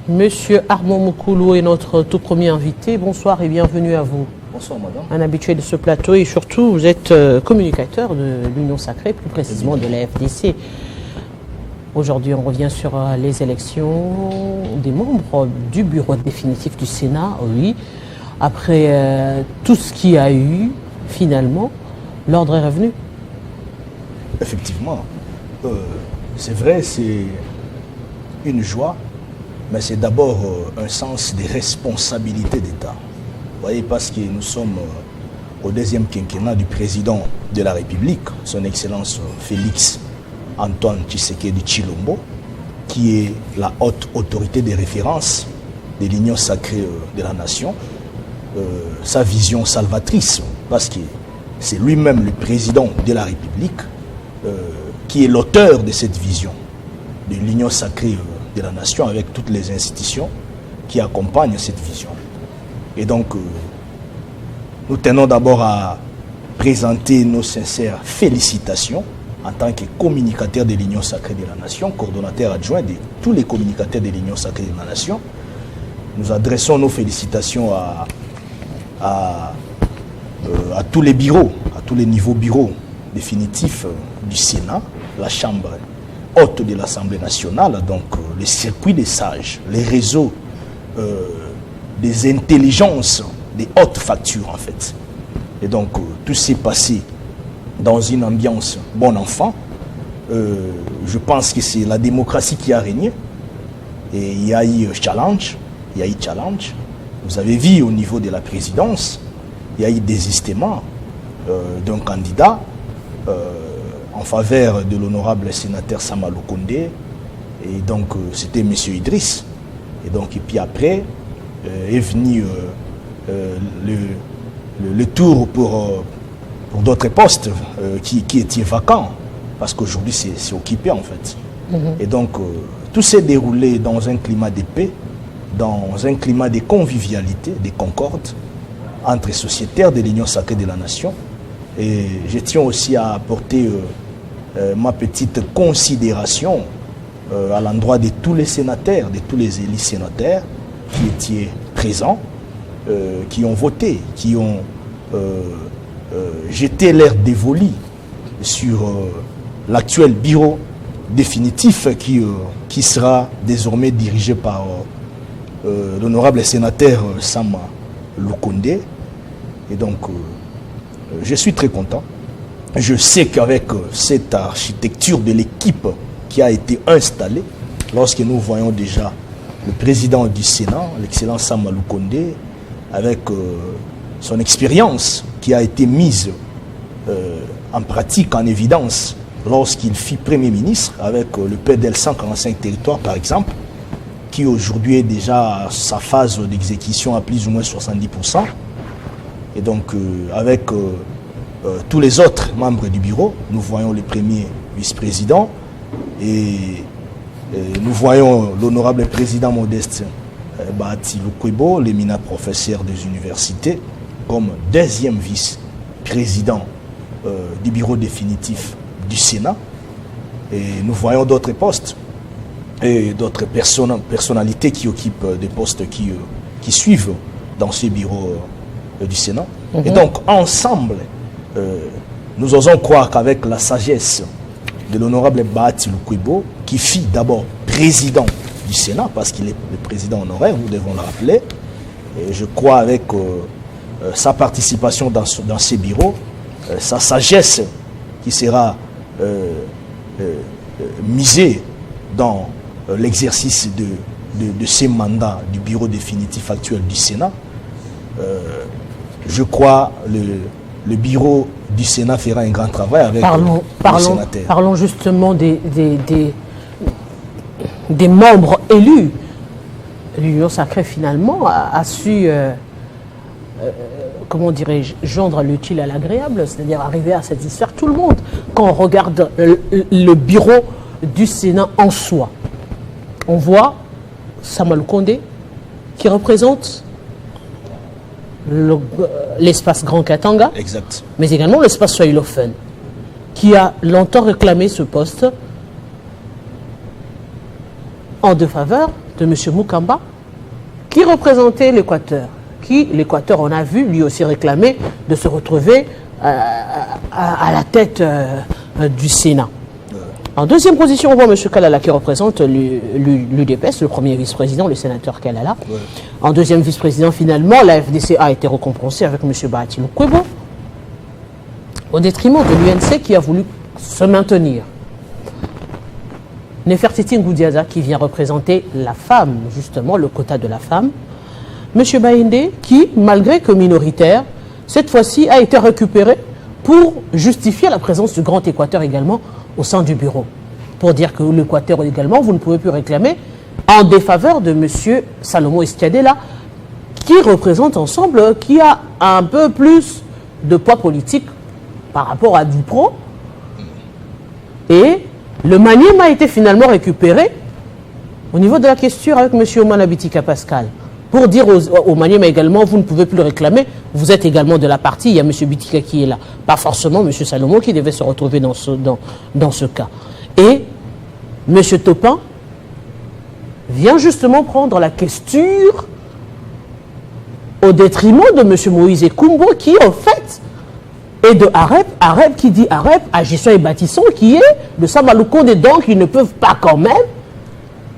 Monsieur Armand Moukoulou est notre tout premier invité. Bonsoir et bienvenue à vous. Bonsoir madame. Un habitué de ce plateau et surtout vous êtes communicateur de l'Union Sacrée, plus précisément de la FDC. Aujourd'hui on revient sur les élections des membres du bureau définitif du Sénat. Oui, après tout ce qu'il y a eu, finalement, l'ordre est revenu. Effectivement, c'est vrai, c'est une joie, mais c'est d'abord un sens des responsabilités d'État. Vous voyez, parce que nous sommes au deuxième quinquennat du président de la République, son Excellence Félix Antoine Tshisekedi Tshilombo, qui est la haute autorité de référence de l'Union Sacrée de la Nation, sa vision salvatrice, parce que c'est lui-même le président de la République qui est l'auteur de cette vision de l'Union Sacrée de la Nation avec toutes les institutions qui accompagnent cette vision. Et donc, nous tenons d'abord à présenter nos sincères félicitations en tant que communicateur de l'Union Sacrée de la Nation, coordonnateur adjoint de tous les communicateurs de l'Union Sacrée de la Nation. Nous adressons nos félicitations à tous les bureaux, à tous les niveaux bureaux définitifs du Sénat, la Chambre haute de l'Assemblée nationale, donc les circuits des sages, les réseaux des intelligences, des hautes factures en fait. Et donc tout s'est passé dans une ambiance bon enfant. Je pense que c'est la démocratie qui a régné. Et il y a eu challenge, Vous avez vu au niveau de la présidence, il y a eu désistement d'un candidat en faveur de l'honorable sénateur Sama Lukonde. Et donc c'était M. Idriss. Et puis après est venu le tour pour d'autres postes qui étaient vacants, parce qu'aujourd'hui c'est occupé en fait. Et donc tout s'est déroulé dans un climat de paix, dans un climat de convivialité, de concorde entre sociétaires de l'Union Sacrée de la Nation. Et je tiens aussi à apporter ma petite considération à l'endroit de tous les sénateurs, de tous les élus sénateurs qui étaient présents, qui ont voté, qui ont jeté l'air dévolu sur l'actuel bureau définitif qui sera désormais dirigé par l'honorable sénateur Sama Lukonde. Et donc, je suis très content. Je sais qu'avec cette architecture de l'équipe qui a été installée, lorsque nous voyons déjà le président du Sénat, l'excellent Sama Lukonde, avec son expérience qui a été mise en pratique, en évidence, lorsqu'il fut Premier ministre, avec le PDL 145 territoires par exemple, qui aujourd'hui est déjà à sa phase d'exécution à plus ou moins 70%. Et donc avec tous les autres membres du bureau, nous voyons le premier vice-président et nous voyons l'honorable président Modeste Bahati Lukwebo, l'éminent professeur des universités, comme deuxième vice-président du bureau définitif du Sénat. Et nous voyons d'autres postes et d'autres personnalités qui occupent des postes qui suivent dans ce bureau du Sénat. Et donc, ensemble, nous osons croire qu'avec la sagesse de l'honorable Bahati Lukwebo, qui fut d'abord président du Sénat, parce qu'il est le président honoraire, nous devons le rappeler, et je crois avec sa participation dans ces bureaux, sa sagesse qui sera misée dans l'exercice de ces mandats du bureau définitif actuel du Sénat. Je crois le bureau du Sénat fera un grand travail avec les sénateurs. Parlons justement des membres élus. L'Union Sacrée finalement a su, comment dirais-je, joindre l'utile à l'agréable, c'est-à-dire arriver à satisfaire tout le monde. Quand on regarde le bureau du Sénat en soi, on voit Sama Lukonde qui représente l'espace Grand Katanga, exact, mais également l'espace Swahilofone, qui a longtemps réclamé ce poste en défaveur de M. Mukamba, qui représentait l'Équateur, qui, l'Équateur, on a vu, lui aussi réclamer de se retrouver à la tête du Sénat. En deuxième position, on voit M. Kalala qui représente l'UDPS, le premier vice-président, le sénateur Kalala. Ouais. En deuxième vice-président, finalement, la FDC a été récompensée avec M. Bahati Lukwebo, au détriment de l'UNC qui a voulu se maintenir. Nefertiti Ngoudiaza qui vient représenter la femme, justement, le quota de la femme. M. Baïndé qui, malgré que minoritaire, cette fois-ci a été récupéré pour justifier la présence du Grand Équateur également au sein du bureau. Pour dire que l'Équateur également, vous ne pouvez plus réclamer en défaveur de M. Salomo Estiadela, qui représente ensemble, qui a un peu plus de poids politique par rapport à Dupro. Et le Manième a été finalement récupéré au niveau de la question avec M. Omana Bitika Pascal. Pour dire au Manième également, vous ne pouvez plus le réclamer, vous êtes également de la partie, il y a M. Bitika qui est là. Pas forcément M. Salomo qui devait se retrouver dans ce cas. Et M. Topin vient justement prendre la questure au détriment de M. Moïse Ekumbo qui, en fait, est de Arep qui dit Arep, agissant et bâtissant, qui est de Samaloukonde, et donc ils ne peuvent pas quand même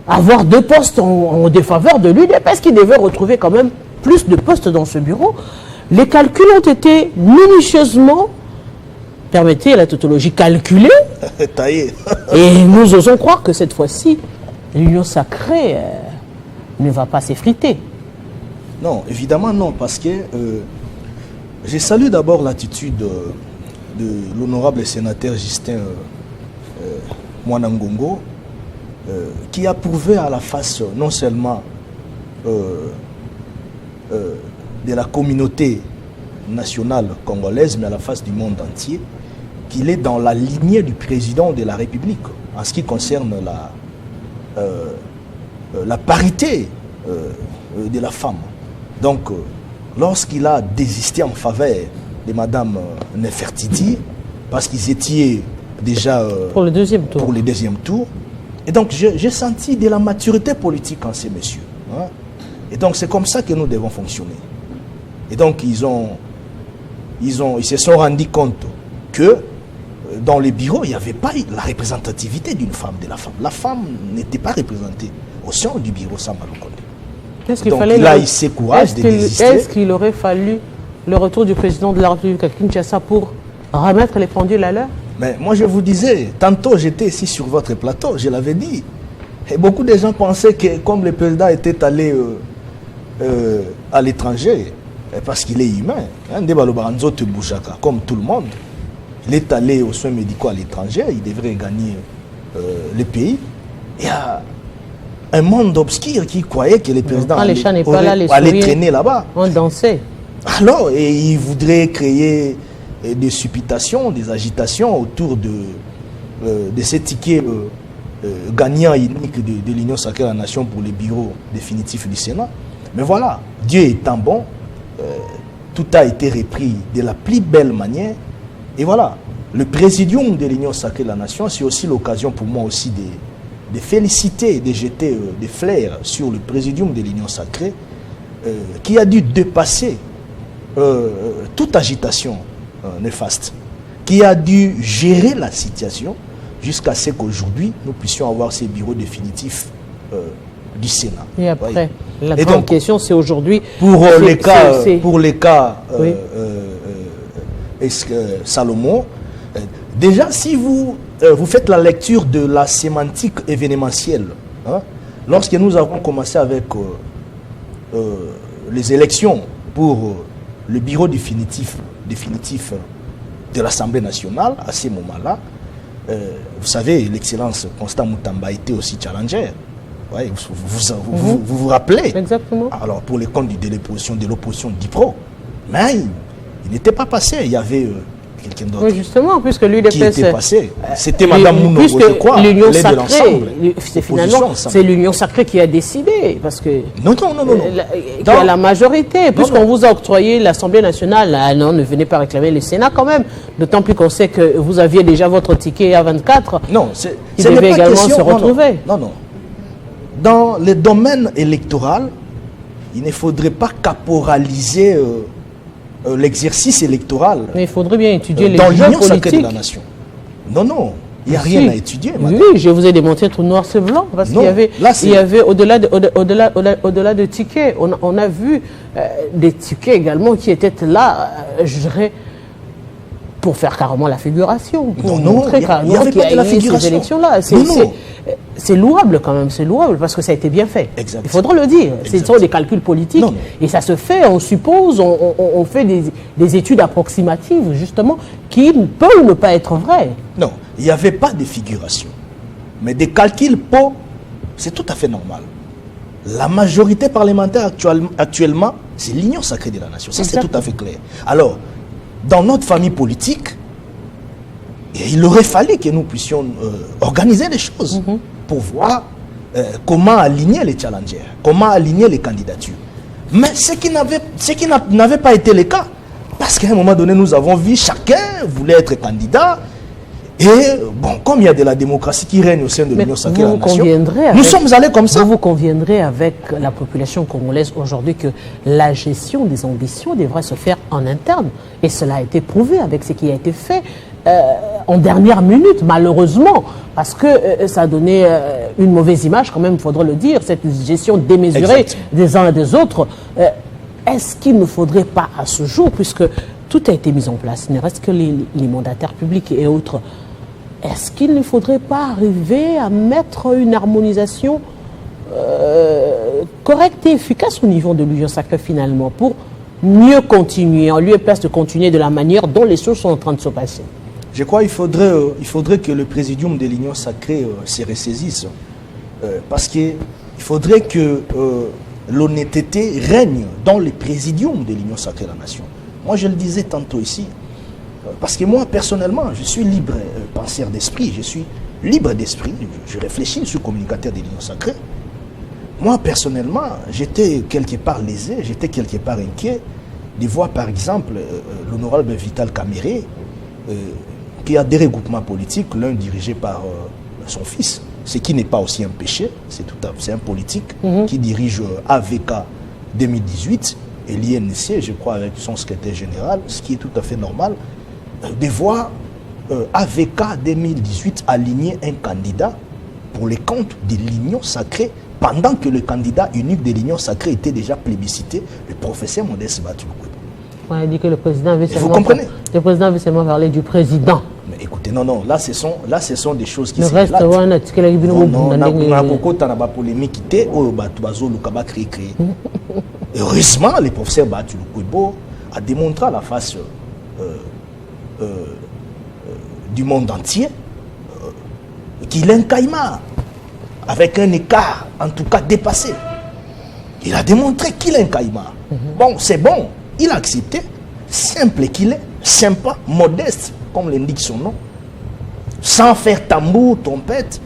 avoir deux postes en défaveur de l'UDPS qui devait retrouver quand même plus de postes dans ce bureau. Les calculs ont été minutieusement, permettez la tautologie, calculés. Et nous osons croire que cette fois-ci, l'Union sacrée ne va pas s'effriter. Non, évidemment non, parce que je salue d'abord l'attitude de l'honorable sénateur Justin Mwanangongo, qui a prouvé à la face non seulement de la communauté nationale congolaise, mais à la face du monde entier, qu'il est dans la lignée du président de la République en ce qui concerne la parité de la femme. Donc, lorsqu'il a désisté en faveur de Mme Nefertiti, parce qu'ils étaient déjà pour le deuxième tour, et donc j'ai senti de la maturité politique en ces messieurs. Hein? Et donc c'est comme ça que nous devons fonctionner. Et donc ils se sont rendus compte que dans les bureaux, il n'y avait pas la représentativité d'une femme, de la femme. La femme n'était pas représentée au sein du bureau Samaloukonde. Est-ce qu'il aurait fallu le retour du président de la République à Kinshasa pour remettre les pendules à l'heure? Mais moi je vous disais, tantôt j'étais ici sur votre plateau, je l'avais dit. Et beaucoup de gens pensaient que comme le président était allé à l'étranger, parce qu'il est humain, hein, comme tout le monde, il est allé aux soins médicaux à l'étranger, il devrait gagner le pays. Il y a un monde obscur qui croyait que le président allait traîner là-bas. On dansait. Alors, et il voudrait créer des supputations, des agitations autour de ces tickets gagnants uniques de l'Union sacrée de la nation pour les bureaux définitifs du Sénat. Mais voilà, Dieu étant bon, tout a été repris de la plus belle manière. Et voilà, le présidium de l'Union sacrée de la nation, c'est aussi l'occasion pour moi aussi de féliciter, de jeter des fleurs sur le présidium de l'Union sacrée qui a dû dépasser toute agitation néfaste, qui a dû gérer la situation jusqu'à ce qu'aujourd'hui nous puissions avoir ces bureaux définitifs du Sénat. Et après, la grande question c'est aujourd'hui pour les cas Salomon, déjà si vous faites la lecture de la sémantique événementielle, hein, lorsque nous avons commencé avec les élections pour le bureau définitif de l'Assemblée nationale, à ce moment-là, vous savez, l'excellence Constant Moutamba était aussi challenger. Ouais, vous rappelez? Exactement. Alors, pour les comptes de l'opposition d'IPRO, mais il n'était pas passé. Il y avait quelqu'un d'autre. Oui, justement, puisque l'UDPS qui était passé. C'était Mme Mouno, je crois. L'Union sacrée, finalement, c'est l'Union sacrée qui a décidé. Parce que non. Qui a la majorité. Puisqu'on vous a octroyé l'Assemblée nationale, non, ne venez pas réclamer le Sénat quand même. D'autant plus qu'on sait que vous aviez déjà votre ticket A24. Non, qui devait également se retrouver. Non. dans les domaines électoraux, il ne faudrait pas caporaliser l'exercice électoral. Mais il faudrait bien étudier les dans jeux l'union sacrée de politiques. la nation. Non, non, il n'y a rien à étudier, madame. Oui, je vous ai démontré tout noir, c'est blanc. Parce qu'il y avait, au-delà de tickets, on a vu des tickets également qui étaient là, je dirais, pour faire carrément la figuration, pour montrer carrément qu'il y a eu ces élections-là. C'est louable quand même, c'est louable parce que ça a été bien fait. Exactement. Il faudra le dire. Ce sont des calculs politiques et ça se fait, on suppose, on fait des études approximatives justement qui peuvent ne pas être vraies. Non, il n'y avait pas de figuration. Mais des calculs c'est tout à fait normal. La majorité parlementaire actuellement, c'est l'union sacrée de la nation. Ça, c'est tout à fait clair. Alors, dans notre famille politique, il aurait fallu que nous puissions organiser les choses pour voir comment aligner les challengers, comment aligner les candidatures. Mais ce qui n'avait pas été le cas, parce qu'à un moment donné, nous avons vu chacun voulait être candidat. Et bon, comme il y a de la démocratie qui règne au sein de l'Union sacrée de la nation, nous sommes allés comme ça. Vous conviendrez avec la population congolaise aujourd'hui que la gestion des ambitions devrait se faire en interne. Et cela a été prouvé avec ce qui a été fait en dernière minute, malheureusement, parce que ça a donné une mauvaise image, quand même, il faudra le dire, cette gestion démesurée des uns et des autres. Est-ce qu'il ne faudrait pas à ce jour, puisque tout a été mis en place, il ne reste que les mandataires publics et autres, est-ce qu'il ne faudrait pas arriver à mettre une harmonisation correcte et efficace au niveau de l'Union sacrée finalement, pour mieux continuer, en lieu et place de continuer de la manière dont les choses sont en train de se passer? Je crois qu'il faudrait que le présidium de l'Union sacrée se ressaisisse. Parce qu'il faudrait que l'honnêteté règne dans le présidium de l'Union sacrée de la nation. Moi, je le disais tantôt ici, parce que moi, personnellement, je suis libre penseur d'esprit, je suis libre d'esprit, je réfléchis, je suis communicateur de l'Union sacrée. Moi, personnellement, j'étais quelque part lésé, j'étais quelque part inquiet de voir, par exemple, l'honorable Vital Kamere, qui a des regroupements politiques, l'un dirigé par son fils, ce qui n'est pas aussi un péché, c'est un politique qui dirige AVK 2018 et l'INC, je crois, avec son secrétaire général, ce qui est tout à fait normal, de voir AVK 2018 aligner un candidat pour les comptes de l'Union sacrée, pendant que le candidat unique de l'Union sacrée était déjà plébiscité, le professeur Modeste Batulukwebo. On a dit que le président avait seulement... Vous comprenez? Le président avait seulement parlé du président. Mais écoutez, non, là ce sont des choses qui se relatent. Heureusement, le professeur Batulukwebo a démontré à la face du monde entier qu'il est un caïman, avec un écart en tout cas dépassé. Il a démontré qu'il est un caïman. Bon, c'est bon, il a accepté, simple qu'il est, sympa, modeste, comme l'indique son nom, sans faire tambour, trompette.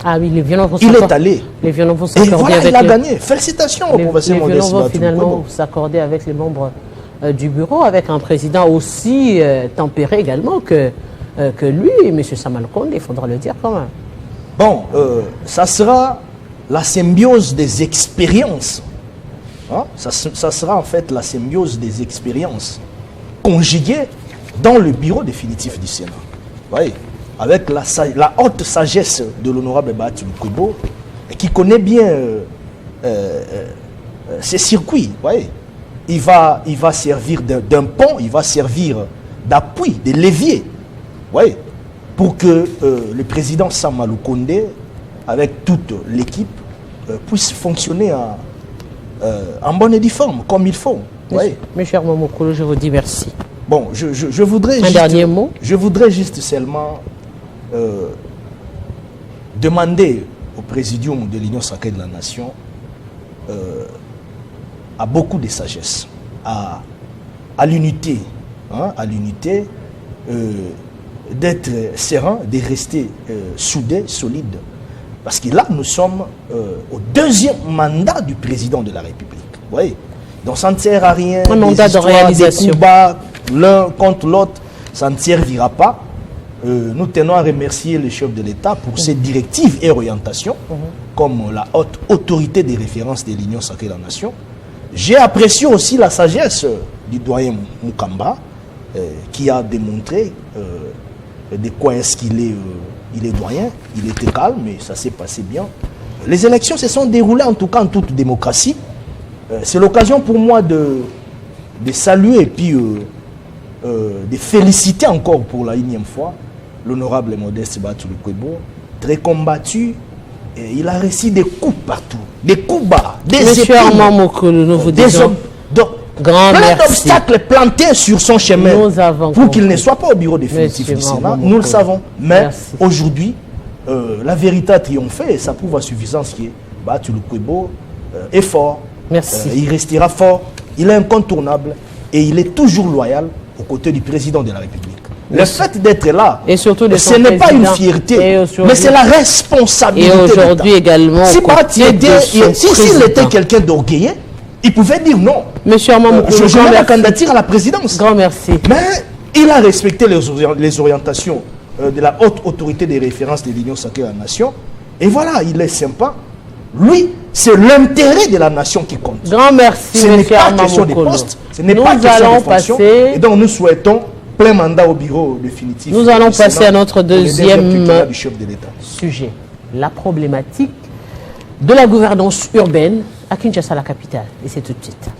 Ah oui, les violons vont il est allé. Les violons vont s'accorder. Et voilà, il a gagné. Félicitations au professeur Modeste. Les violons vont finalement s'accorder avec les membres du bureau, avec un président aussi tempéré également que lui, M. Samal-Konde, il faudra le dire quand même. Bon, ça sera la symbiose des expériences. Hein? Ça sera en fait la symbiose des expériences conjuguées dans le bureau définitif du Sénat. Vous voyez, avec la haute sagesse de l'honorable Batulukwebo, qui connaît bien ces circuits. Vous voyez, il va servir d'un pont, il va servir d'appui, de levier. Vous voyez, pour que le président Samalou Konde, avec toute l'équipe, puisse fonctionner en bonne et due forme, comme il faut. Mes chers Momokolo, je vous dis merci. Bon, je voudrais dernier mot. Je voudrais juste seulement demander au présidium de l'Union sacrée de la nation à beaucoup de sagesse, à l'unité, hein, à l'unité, d'être serein, de rester soudés, solides. Parce que là, nous sommes au deuxième mandat du président de la République. Vous voyez? Donc ça ne sert à rien. Un mandat de réalisation. Des coups bas, l'un contre l'autre, ça ne servira pas. nous tenons à remercier le chef de l'État pour ses directives et orientations, comme la haute autorité des références de l'Union sacrée de la Nation. J'ai apprécié aussi la sagesse du doyen Mukamba, qui a démontré de quoi est-ce qu'il est, il est doyen. Il était calme et ça s'est passé bien. Les élections se sont déroulées en tout cas en toute démocratie. C'est l'occasion pour moi de saluer et puis de féliciter encore pour la énième fois l'honorable Modeste Batsulukwebo, très combattu. Et il a reçu des coups partout, des coups bas, des Monsieur Armand Mokolo, nous vous disons grand plein merci. d'obstacles plantés sur son chemin pour qu'il ne soit pas au bureau définitif du Sénat. Nous le savons. Mais aujourd'hui, la vérité a triomphé et ça prouve à suffisance que Batsulukwebo est fort. Merci. Il restera fort, il est incontournable et il est toujours loyal aux côtés du président de la République. Le fait d'être là, et surtout ce n'est pas une fierté, mais c'est la responsabilité. Et aujourd'hui également, s'il était quelqu'un d'orgueilleux, il pouvait dire non. Monsieur Armand, je mets la candidature à la présidence. Grand merci. Mais il a respecté les orientations de la haute autorité des références de l'Union sacrée de la Nation. Et voilà, il est sympa. Lui, c'est l'intérêt de la nation qui compte. Grand merci. Ce n'est pas question de poste, ce n'est pas question de fonction. Et donc nous souhaitons plein mandat au bureau définitif. Nous allons passer à notre deuxième sujet. La problématique de la gouvernance urbaine à Kinshasa, la capitale. Et c'est tout de suite.